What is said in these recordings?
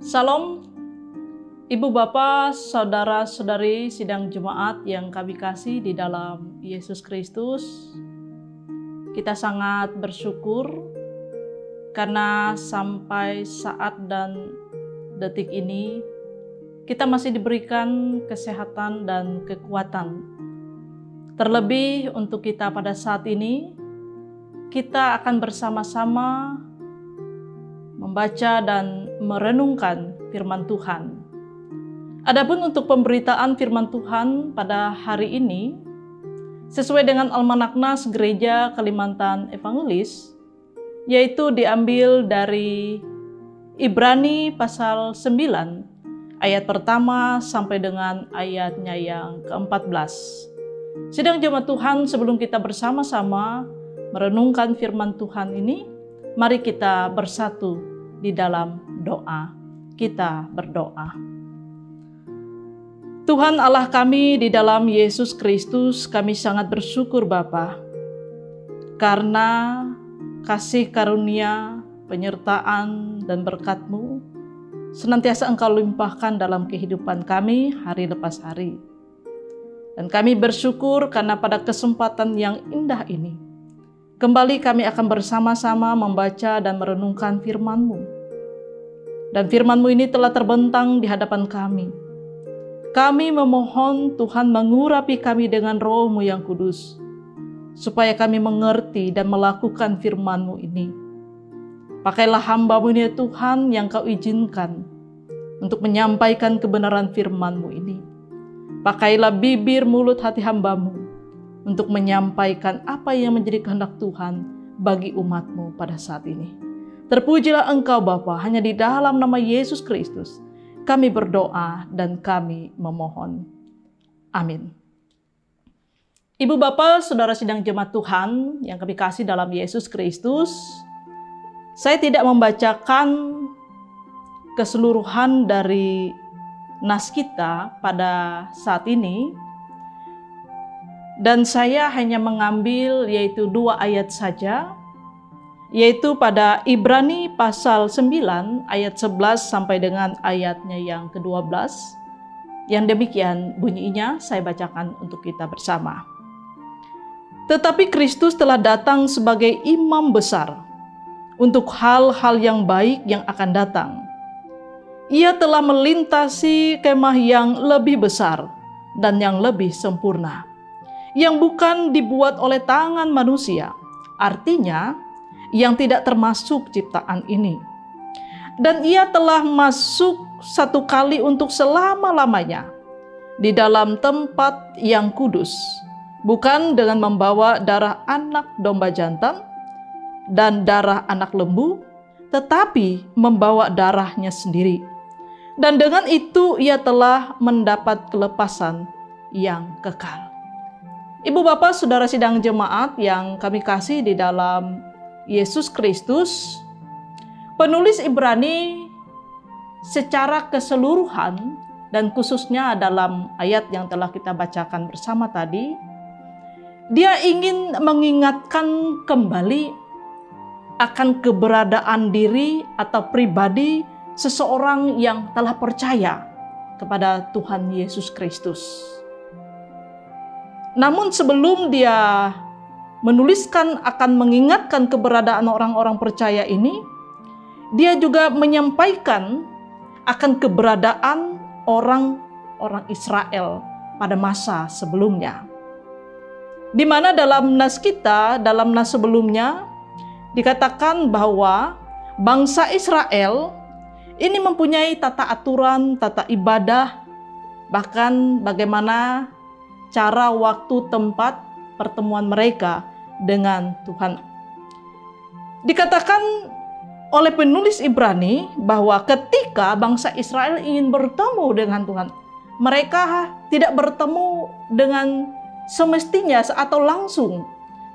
Salam, Ibu Bapak, Saudara-saudari sidang jemaat yang kami kasih di dalam Yesus Kristus. Kita sangat bersyukur karena sampai saat dan detik ini kita masih diberikan kesehatan dan kekuatan. Terlebih untuk kita pada saat ini, kita akan bersama-sama membaca dan merenungkan firman Tuhan. Adapun untuk pemberitaan firman Tuhan pada hari ini, sesuai dengan Almanak Nas Gereja Kalimantan Evangelis, yaitu diambil dari Ibrani pasal 9, ayat pertama sampai dengan ayatnya yang ke-14. Sidang jemaat Tuhan, sebelum kita bersama-sama merenungkan firman Tuhan ini, mari kita bersatu di dalam doa. Kita berdoa. Tuhan Allah kami, di dalam Yesus Kristus kami sangat bersyukur Bapa, karena kasih karunia, penyertaan dan berkat-Mu senantiasa Engkau limpahkan dalam kehidupan kami hari lepas hari. Dan kami bersyukur karena pada kesempatan yang indah ini, kembali kami akan bersama-sama membaca dan merenungkan firman-Mu. Dan firman-Mu ini telah terbentang di hadapan kami. Kami memohon Tuhan mengurapi kami dengan Roh-Mu yang kudus, supaya kami mengerti dan melakukan firman-Mu ini. Pakailah hamba-Mu ini ya Tuhan yang Kau izinkan untuk menyampaikan kebenaran firman-Mu ini. Pakailah bibir, mulut, hati hamba-Mu untuk menyampaikan apa yang menjadi kehendak Tuhan bagi umat-Mu pada saat ini. Terpujilah Engkau Bapa, hanya di dalam nama Yesus Kristus kami berdoa dan kami memohon. Amin. Ibu Bapak, Saudara sidang jemaat Tuhan yang kami kasih dalam Yesus Kristus, saya tidak membacakan keseluruhan dari nas kita pada saat ini, dan saya hanya mengambil yaitu 2 ayat saja, yaitu pada Ibrani pasal 9 ayat 11 sampai dengan ayatnya yang ke-12. Yang demikian bunyinya, saya bacakan untuk kita bersama. Tetapi Kristus telah datang sebagai imam besar untuk hal-hal yang baik yang akan datang. Ia telah melintasi kemah yang lebih besar dan yang lebih sempurna, yang bukan dibuat oleh tangan manusia, artinya yang tidak termasuk ciptaan ini. Dan ia telah masuk satu kali untuk selama-lamanya di dalam tempat yang kudus, bukan dengan membawa darah anak domba jantan dan darah anak lembu, tetapi membawa darahnya sendiri. Dan dengan itu ia telah mendapat kelepasan yang kekal. Ibu Bapak, Saudara sidang jemaat yang kami kasih di dalam Yesus Kristus, penulis Ibrani secara keseluruhan dan khususnya dalam ayat yang telah kita bacakan bersama tadi, dia ingin mengingatkan kembali akan keberadaan diri atau pribadi seseorang yang telah percaya kepada Tuhan Yesus Kristus. Namun sebelum dia menuliskan akan mengingatkan keberadaan orang-orang percaya ini, dia juga menyampaikan akan keberadaan orang-orang Israel pada masa sebelumnya. Di mana dalam nas kita, dalam nas sebelumnya, dikatakan bahwa bangsa Israel ini mempunyai tata aturan, tata ibadah, bahkan bagaimana cara, waktu, tempat pertemuan mereka dengan Tuhan. Dikatakan oleh penulis Ibrani bahwa ketika bangsa Israel ingin bertemu dengan Tuhan, mereka tidak bertemu dengan semestinya atau langsung.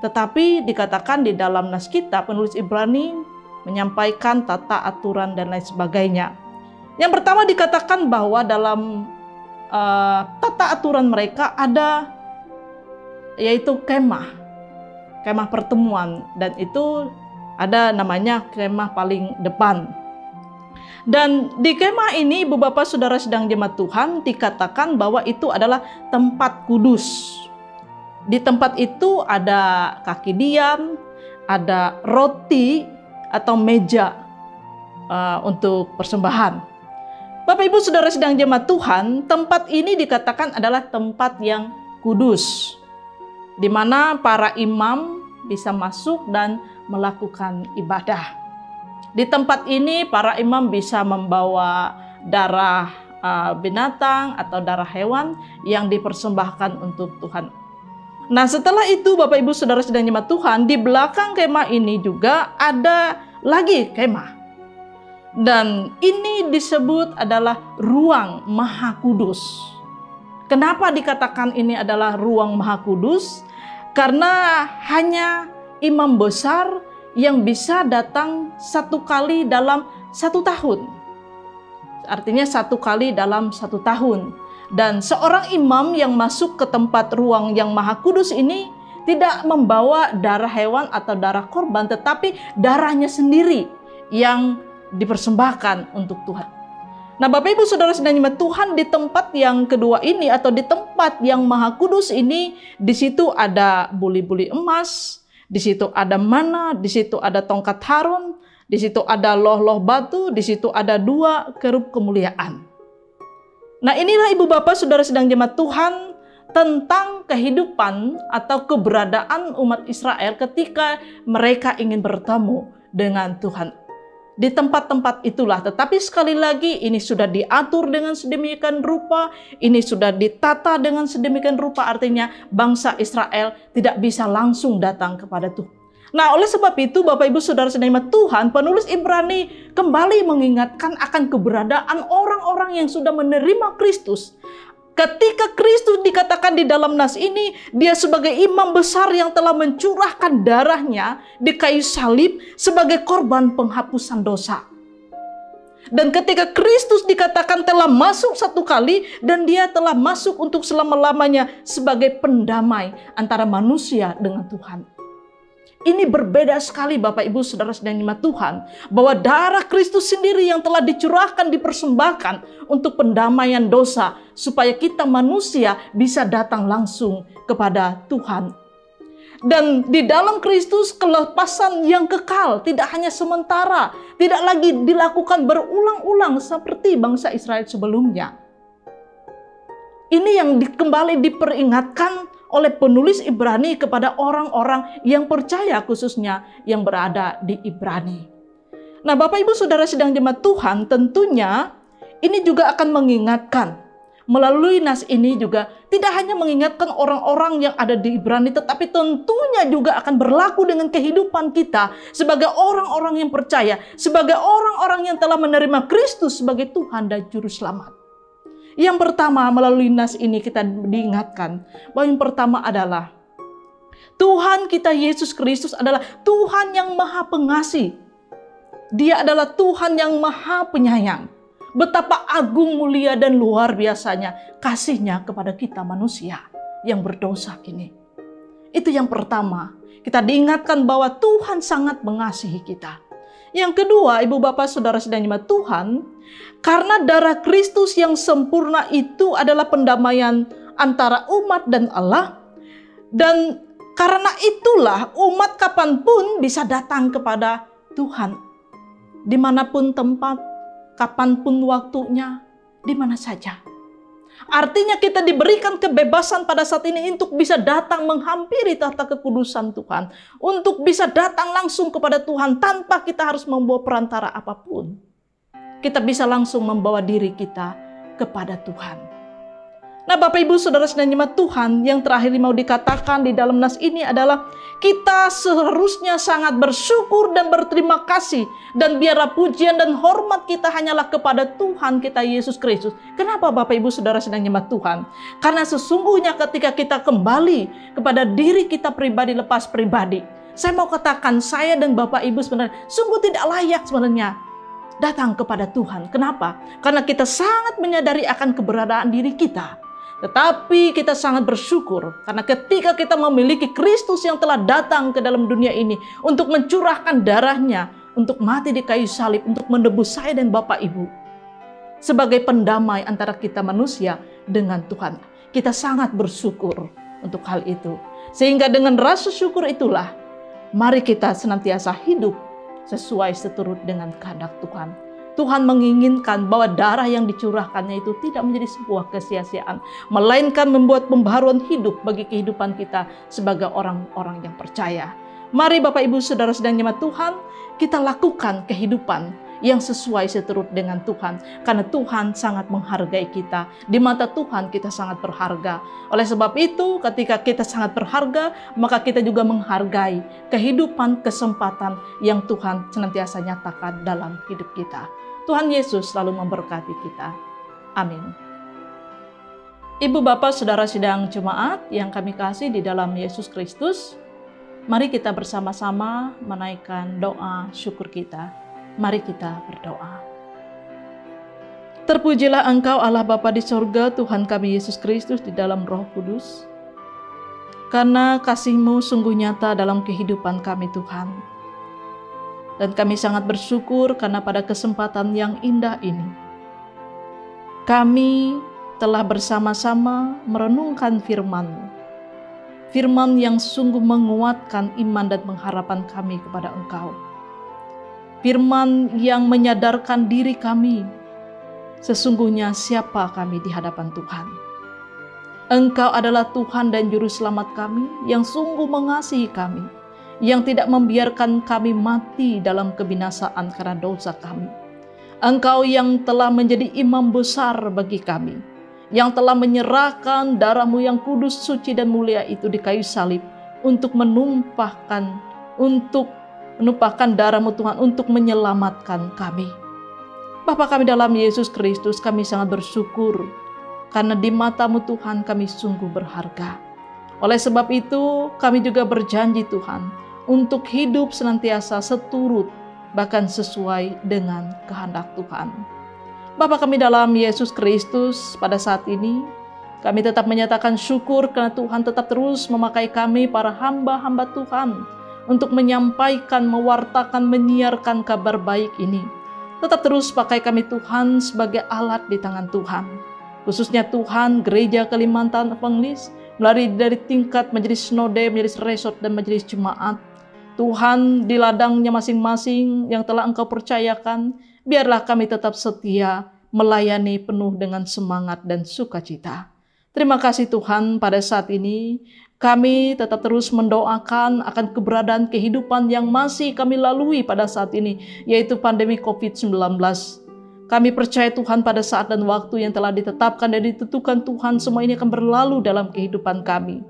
Tetapi dikatakan di dalam nas kita, penulis Ibrani menyampaikan tata aturan dan lain sebagainya. Yang pertama dikatakan bahwa dalam tata aturan mereka ada yaitu kemah pertemuan, dan itu ada namanya kemah paling depan. Dan di kemah ini, Ibu Bapak Saudara sedang jemaat Tuhan, dikatakan bahwa itu adalah tempat kudus. Di tempat itu ada kaki diam, ada roti atau meja untuk persembahan. Bapak Ibu Saudara sedang jemaat Tuhan, tempat ini dikatakan adalah tempat yang kudus, di mana para imam bisa masuk dan melakukan ibadah. Di tempat ini para imam bisa membawa darah binatang atau darah hewan yang dipersembahkan untuk Tuhan. Nah, setelah itu Bapak Ibu Saudara sedang jemaat Tuhan, di belakang kemah ini juga ada lagi kemah. Dan ini disebut adalah ruang Maha Kudus. Kenapa dikatakan ini adalah ruang Maha Kudus? Karena hanya imam besar yang bisa datang 1 kali dalam 1 tahun. Artinya 1 kali dalam 1 tahun. Dan seorang imam yang masuk ke tempat ruang yang Maha Kudus ini tidak membawa darah hewan atau darah korban, tetapi darahnya sendiri yang dipersembahkan untuk Tuhan. Nah, Bapak Ibu Saudara sedang jemaat Tuhan, di tempat yang kedua ini atau di tempat yang Maha Kudus ini, di situ ada buli-buli emas, di situ ada mana, di situ ada tongkat Harun, di situ ada loh-loh batu, di situ ada 2 kerub kemuliaan. Nah, inilah Ibu Bapak Saudara sedang jemaat Tuhan tentang kehidupan atau keberadaan umat Israel ketika mereka ingin bertemu dengan Tuhan. Di tempat-tempat itulah, tetapi sekali lagi ini sudah diatur dengan sedemikian rupa, ini sudah ditata dengan sedemikian rupa, artinya bangsa Israel tidak bisa langsung datang kepada Tuhan. Nah, oleh sebab itu Bapak Ibu Saudara sedang jemaat Tuhan, penulis Ibrani kembali mengingatkan akan keberadaan orang-orang yang sudah menerima Kristus. Ketika Kristus dikatakan di dalam nas ini, dia sebagai imam besar yang telah mencurahkan darahnya di kayu salib sebagai korban penghapusan dosa. Dan ketika Kristus dikatakan telah masuk 1 kali dan dia telah masuk untuk selama-lamanya sebagai pendamai antara manusia dengan Tuhan. Ini berbeda sekali Bapak Ibu Saudara sedang jemaat Tuhan, bahwa darah Kristus sendiri yang telah dicurahkan, dipersembahkan untuk pendamaian dosa, supaya kita manusia bisa datang langsung kepada Tuhan. Dan di dalam Kristus kelepasan yang kekal, tidak hanya sementara, tidak lagi dilakukan berulang-ulang seperti bangsa Israel sebelumnya. Ini yang kembali diperingatkan oleh penulis Ibrani kepada orang-orang yang percaya, khususnya yang berada di Ibrani. Nah, Bapak Ibu Saudara sedang jemaat Tuhan, tentunya ini juga akan mengingatkan, melalui nas ini juga tidak hanya mengingatkan orang-orang yang ada di Ibrani, tetapi tentunya juga akan berlaku dengan kehidupan kita sebagai orang-orang yang percaya, sebagai orang-orang yang telah menerima Kristus sebagai Tuhan dan Juru Selamat. Yang pertama, melalui nas ini kita diingatkan bahwa yang pertama adalah Tuhan kita Yesus Kristus adalah Tuhan yang Maha Pengasih. Dia adalah Tuhan yang Maha Penyayang. Betapa agung, mulia, dan luar biasanya kasih-Nya kepada kita manusia yang berdosa ini. Itu yang pertama, kita diingatkan bahwa Tuhan sangat mengasihi kita. Yang kedua, Ibu Bapak Saudara sedang jemaat Tuhan, karena darah Kristus yang sempurna itu adalah pendamaian antara umat dan Allah, dan karena itulah umat kapanpun bisa datang kepada Tuhan, dimanapun tempat, kapanpun waktunya, di mana saja. Artinya kita diberikan kebebasan pada saat ini untuk bisa datang menghampiri tahta kekudusan Tuhan. Untuk bisa datang langsung kepada Tuhan tanpa kita harus membawa perantara apapun. Kita bisa langsung membawa diri kita kepada Tuhan. Nah, Bapak Ibu Saudara sedang jemaat Tuhan, yang terakhir mau dikatakan di dalam nas ini adalah kita seharusnya sangat bersyukur dan berterima kasih, dan biarlah pujian dan hormat kita hanyalah kepada Tuhan kita Yesus Kristus. Kenapa Bapak Ibu Saudara sedang jemaat Tuhan? Karena sesungguhnya ketika kita kembali kepada diri kita pribadi lepas pribadi, saya mau katakan saya dan Bapak Ibu sebenarnya sungguh tidak layak sebenarnya datang kepada Tuhan. Kenapa? Karena kita sangat menyadari akan keberadaan diri kita. Tetapi kita sangat bersyukur karena ketika kita memiliki Kristus yang telah datang ke dalam dunia ini untuk mencurahkan darahnya untuk mati di kayu salib, untuk menebus saya dan Bapak Ibu. Sebagai pendamai antara kita manusia dengan Tuhan. Kita sangat bersyukur untuk hal itu. Sehingga dengan rasa syukur itulah, mari kita senantiasa hidup sesuai seturut dengan kehendak Tuhan. Tuhan menginginkan bahwa darah yang dicurahkannya itu tidak menjadi sebuah kesia-siaan, melainkan membuat pembaharuan hidup bagi kehidupan kita sebagai orang-orang yang percaya. Mari Bapak Ibu Saudara sedang nyimak Tuhan, kita lakukan kehidupan yang sesuai seturut dengan Tuhan. Karena Tuhan sangat menghargai kita. Di mata Tuhan kita sangat berharga. Oleh sebab itu, ketika kita sangat berharga, maka kita juga menghargai kehidupan, kesempatan yang Tuhan senantiasa nyatakan dalam hidup kita. Tuhan Yesus selalu memberkati kita. Amin. Ibu Bapak Saudara sidang jemaat yang kami kasih di dalam Yesus Kristus, mari kita bersama-sama menaikkan doa syukur kita. Mari kita berdoa. Terpujilah Engkau Allah Bapa di sorga, Tuhan kami Yesus Kristus di dalam Roh Kudus. Karena kasih-Mu sungguh nyata dalam kehidupan kami Tuhan. Dan kami sangat bersyukur karena pada kesempatan yang indah ini, kami telah bersama-sama merenungkan firman-Mu. Firman yang sungguh menguatkan iman dan pengharapan kami kepada Engkau. Firman yang menyadarkan diri kami, sesungguhnya siapa kami di hadapan Tuhan. Engkau adalah Tuhan dan Juru Selamat kami, yang sungguh mengasihi kami, yang tidak membiarkan kami mati dalam kebinasaan karena dosa kami. Engkau yang telah menjadi imam besar bagi kami, yang telah menyerahkan darah-Mu yang kudus, suci, dan mulia itu di kayu salib, untuk menumpahkan darah-Mu Tuhan untuk menyelamatkan kami. Bapa kami dalam Yesus Kristus, kami sangat bersyukur karena di mata-Mu Tuhan kami sungguh berharga. Oleh sebab itu kami juga berjanji Tuhan untuk hidup senantiasa seturut bahkan sesuai dengan kehendak Tuhan. Bapa kami dalam Yesus Kristus, pada saat ini kami tetap menyatakan syukur karena Tuhan tetap terus memakai kami para hamba-hamba Tuhan untuk menyampaikan, mewartakan, menyiarkan kabar baik ini. Tetap terus pakai kami Tuhan sebagai alat di tangan Tuhan. Khususnya Tuhan, Gereja Kalimantan Evangelis, melalui dari tingkat majelis sinode, majelis resort, dan majelis jemaat. Tuhan, di ladangnya masing-masing yang telah Engkau percayakan, biarlah kami tetap setia, melayani penuh dengan semangat dan sukacita. Terima kasih Tuhan, pada saat ini kami tetap terus mendoakan akan keberadaan kehidupan yang masih kami lalui pada saat ini, yaitu pandemi COVID-19. Kami percaya Tuhan pada saat dan waktu yang telah ditetapkan dan ditentukan Tuhan, semua ini akan berlalu dalam kehidupan kami.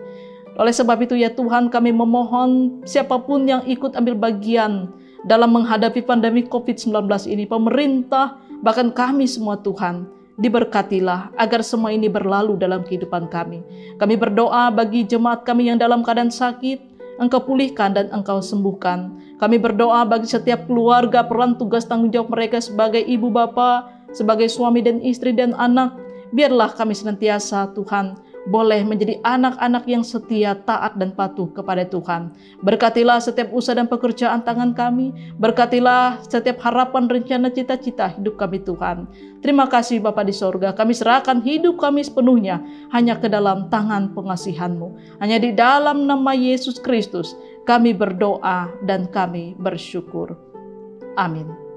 Oleh sebab itu ya Tuhan, kami memohon siapapun yang ikut ambil bagian dalam menghadapi pandemi COVID-19 ini, pemerintah, bahkan kami semua Tuhan, diberkatilah agar semua ini berlalu dalam kehidupan kami. Kami berdoa bagi jemaat kami yang dalam keadaan sakit, Engkau pulihkan dan Engkau sembuhkan. Kami berdoa bagi setiap keluarga, peran tugas tanggung jawab mereka sebagai ibu bapa, sebagai suami dan istri dan anak. Biarlah kami senantiasa Tuhan boleh menjadi anak-anak yang setia, taat, dan patuh kepada Tuhan. Berkatilah setiap usaha dan pekerjaan tangan kami. Berkatilah setiap harapan, rencana, cita-cita hidup kami Tuhan. Terima kasih Bapa di sorga. Kami serahkan hidup kami sepenuhnya hanya ke dalam tangan pengasihan-Mu. Hanya di dalam nama Yesus Kristus kami berdoa dan kami bersyukur. Amin.